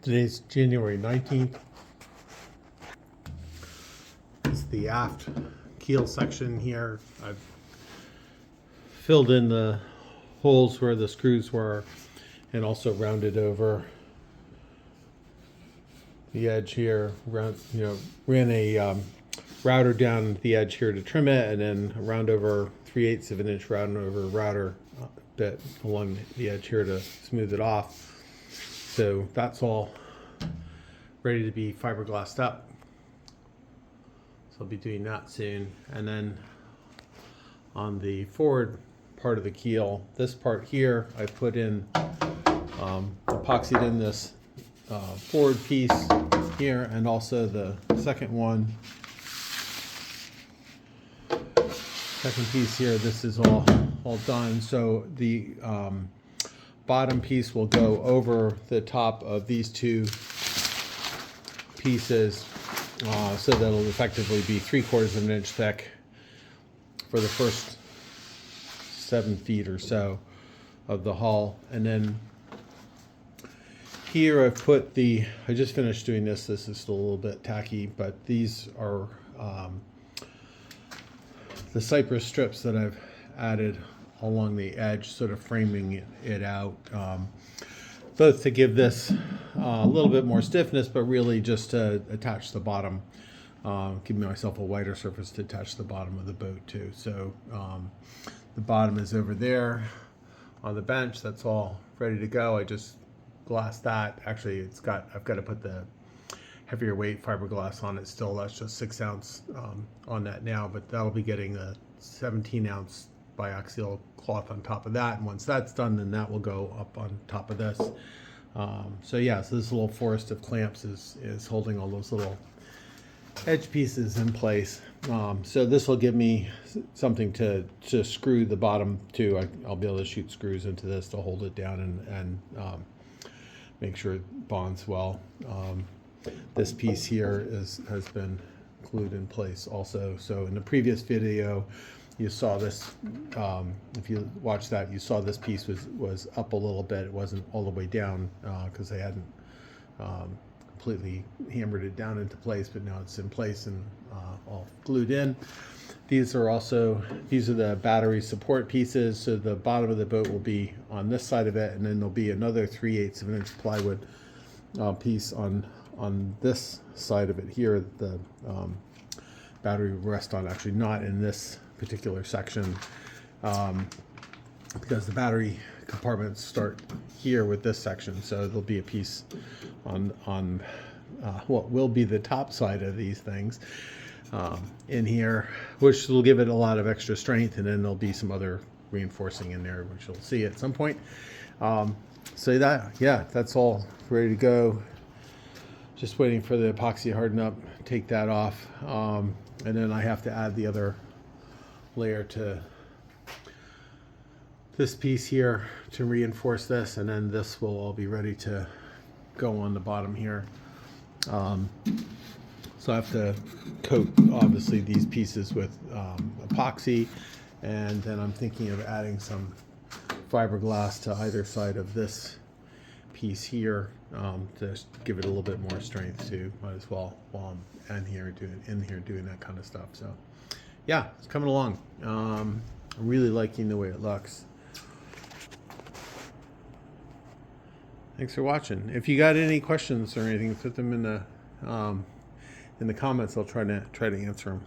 Today's January 19th. It's the aft keel section here. I've filled in the holes where the screws were and also rounded over the edge here. Ran a router down the edge here to trim it, and then a round over 3/8 of an inch round over router bit along the edge here to smooth it off. So that's all ready to be fiberglassed up. So I'll be doing that soon. And then on the forward part of the keel, this part here, I put in epoxied in this forward piece here, and also the second piece here. This is all done. So the bottom piece will go over the top of these two pieces, so that'll effectively be 3/4 of an inch thick for the first 7 feet or so of the hull. And then here I've put I just finished doing this. This is still a little bit tacky, but these are the cypress strips that I've added along the edge, sort of framing it out, both to give this a little bit more stiffness, but really just to attach the bottom, give myself a wider surface to attach the bottom of the boat to. So the bottom is over there on the bench. That's all ready to go. I just glassed that. Actually, I've got to put the heavier weight fiberglass on it still. That's just 6 ounce on that now, but that'll be getting a 17 ounce biaxial cloth on top of that, and once that's done, then that will go up on top of this. So this little forest of clamps is holding all those little edge pieces in place. So this will give me something to screw the bottom to. I'll be able to shoot screws into this to hold it down and make sure it bonds well. This piece here has been glued in place also. So in the previous video, you saw this, if you watched that, you saw this piece was up a little bit. It wasn't all the way down because I hadn't completely hammered it down into place, but now it's in place and all glued in. These are the battery support pieces. So the bottom of the boat will be on this side of it, and then there'll be another 3/8 of an inch plywood piece on this side of it here. The battery will rest on, actually not in this particular section, because the battery compartments start here with this section. So there'll be a piece on what will be the top side of these things in here, which will give it a lot of extra strength, and then there'll be some other reinforcing in there, which you'll see at some point. So that's all ready to go. Just waiting for the epoxy to harden up, take that off, and then I have to add the other layer to this piece here to reinforce this, and then this will all be ready to go on the bottom here. So I have to coat, obviously, these pieces with epoxy, and then I'm thinking of adding some fiberglass to either side of this piece here to give it a little bit more strength too. Might as well while I'm in here doing that kind of stuff. So it's coming along. I'm really liking the way it looks. Thanks for watching. If you got any questions or anything, put them in the comments. I'll try to answer them.